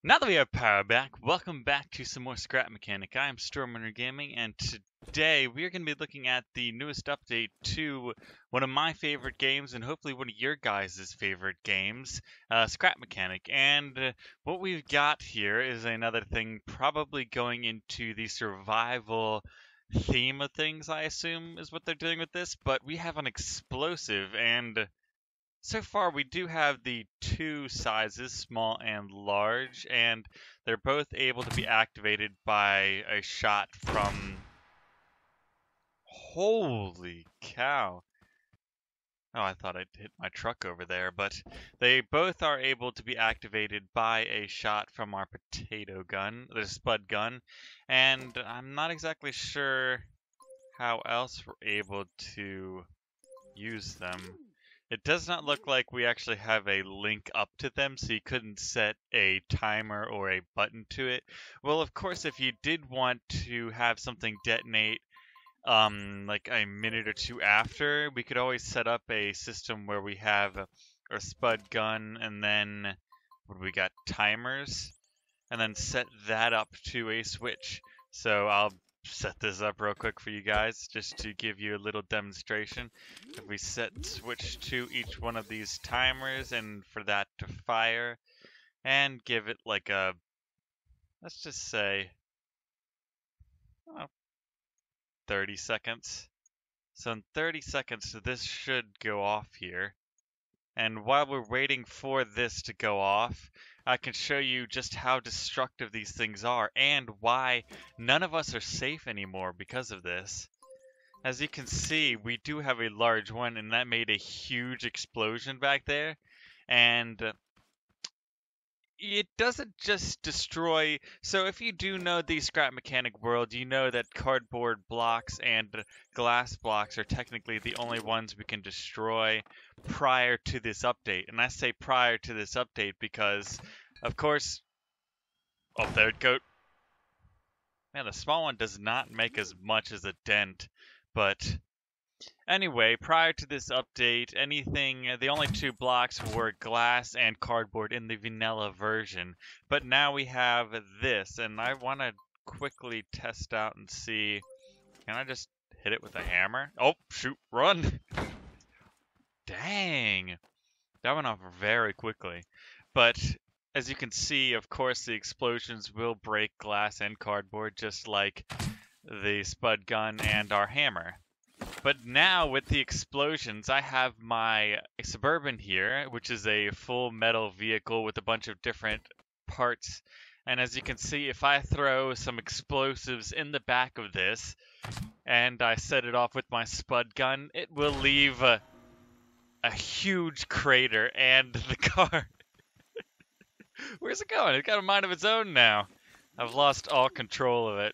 Now that we have power back, welcome back to some more Scrap Mechanic. I am StormRunner Gaming, and today we are going to be looking at the newest update to one of my favorite games, and hopefully one of your guys' favorite games, Scrap Mechanic. And what we've got here is another thing probably going into the survival theme of things, I assume, is what they're doing with this. But we have an explosive, and so far, we do have the two sizes, small and large, and they're both able to be activated by a shot from... Holy cow. Oh, I thought I'd hit my truck over there, but they both are able to be activated by a shot from our potato gun, the spud gun, and I'm not exactly sure how else we're able to use them. It does not look like we actually have a link up to them, so you couldn't set a timer or a button to it. Well, of course, if you did want to have something detonate like a minute or two after, we could always set up a system where we have a spud gun and then what do we got, timers, and then set that up to a switch. So I'll set this up real quick for you guys just to give you a little demonstration. If we set switch to each one of these timers and for that to fire and give it like a, let's just say 30 seconds. So in 30 seconds this should go off here. And while we're waiting for this to go off, I can show you just how destructive these things are and why none of us are safe anymore because of this. As you can see, we do have a large one, and that made a huge explosion back there. And it doesn't just destroy... So if you do know the Scrap Mechanic world, you know that cardboard blocks and glass blocks are technically the only ones we can destroy prior to this update. And I say prior to this update because, of course... Oh, there it goes. Man, the small one does not make as much as a dent, but... Anyway, prior to this update, the only two blocks were glass and cardboard in the vanilla version. But now we have this, and I want to quickly test out and see. Can I just hit it with a hammer? Oh, shoot, run! Dang! That went off very quickly. But as you can see, of course, the explosions will break glass and cardboard, just like the spud gun and our hammer. But now with the explosions, I have my Suburban here, which is a full metal vehicle with a bunch of different parts. And as you can see, if I throw some explosives in the back of this and I set it off with my spud gun, it will leave a huge crater and the car. Where's it going? It's got a mind of its own now. I've lost all control of it.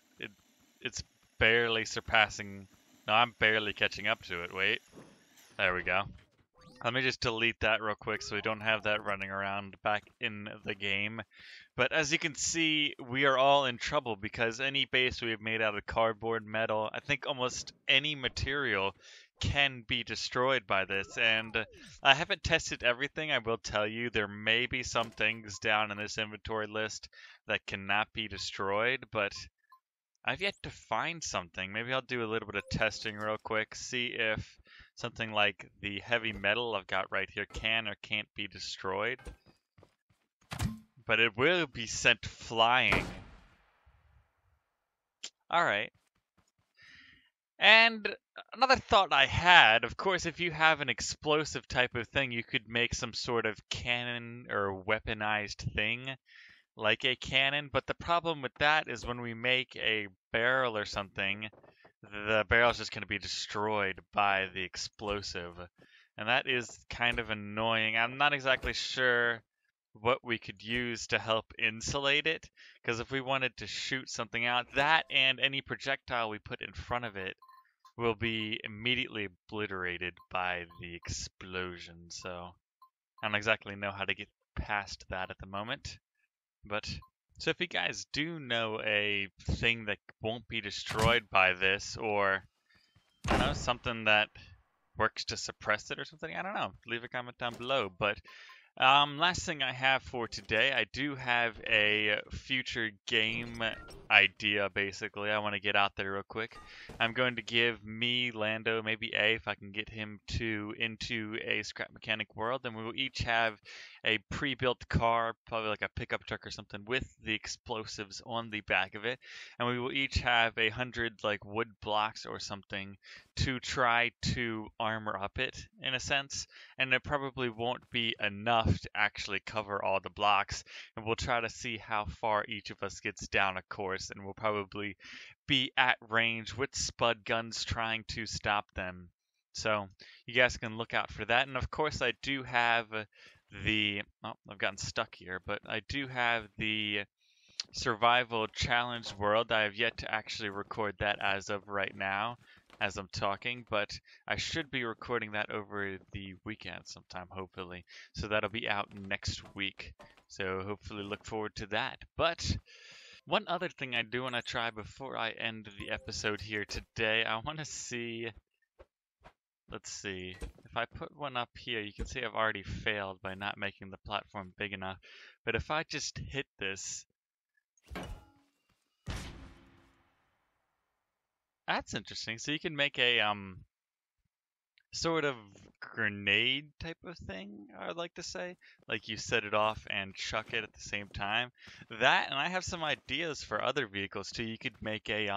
It's barely surpassing... No, I'm barely catching up to it. Wait. There we go. Let me just delete that real quick so we don't have that running around back in the game. But as you can see, we are all in trouble because any base we have made out of cardboard, metal, I think almost any material can be destroyed by this. And I haven't tested everything. I will tell you there may be some things down in this inventory list that cannot be destroyed, but I've yet to find something. Maybe I'll do a little bit of testing real quick, see if something like the heavy metal I've got right here can or can't be destroyed. But it will be sent flying. Alright. And another thought I had, of course, if you have an explosive type of thing, you could make some sort of cannon or weaponized thing like a cannon, but the problem with that is when we make a barrel or something, the barrel is just going to be destroyed by the explosive, and that is kind of annoying. I'm not exactly sure what we could use to help insulate it, because if we wanted to shoot something out, that and any projectile we put in front of it will be immediately obliterated by the explosion, so I don't exactly know how to get past that at the moment. But, so if you guys do know a thing that won't be destroyed by this, or, I don't know, something that works to suppress it or something, I don't know, leave a comment down below. But Last thing I have for today, I do have a future game idea, basically. I want to get out there real quick. I'm going to give me, Lando, maybe A, if I can get him into a scrap mechanic world, and we will each have a pre-built car, probably like a pickup truck or something, with the explosives on the back of it, and we will each have 100 like wood blocks or something to try to armor up it in a sense, and it probably won't be enough to actually cover all the blocks, and we'll try to see how far each of us gets down a course, and we'll probably be at range with spud guns trying to stop them. So you guys can look out for that. And of course I do have I've gotten stuck here, but I do have the survival challenge world. I have yet to actually record that as of right now, as I'm talking, but I should be recording that over the weekend sometime, hopefully. So that'll be out next week. So hopefully look forward to that. But one other thing I do want to try before I end the episode here today, I want to see. Let's see. If I put one up here, you can see I've already failed by not making the platform big enough. But if I just hit this, that's interesting. So you can make a sort of grenade type of thing, I'd like to say. Like you set it off and chuck it at the same time. That, and I have some ideas for other vehicles too. You could make a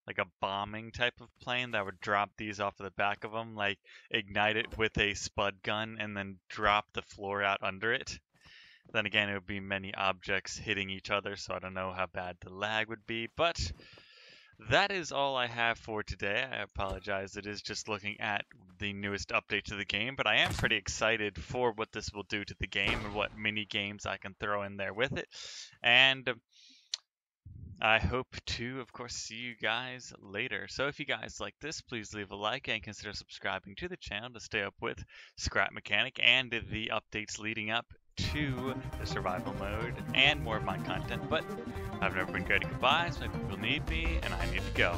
like a bombing type of plane that would drop these off of the back of them, like ignite it with a spud gun and then drop the floor out under it. Then again, it would be many objects hitting each other, so I don't know how bad the lag would be, but that is all I have for today. I apologize. It is just looking at the newest update to the game, but I am pretty excited for what this will do to the game and what mini games I can throw in there with it. And I hope to, of course, see you guys later. So if you guys like this, please leave a like and consider subscribing to the channel to stay up with Scrap Mechanic and the updates leading up to the survival mode and more of my content. But I've never been great at goodbyes, my people need me, and I need to go.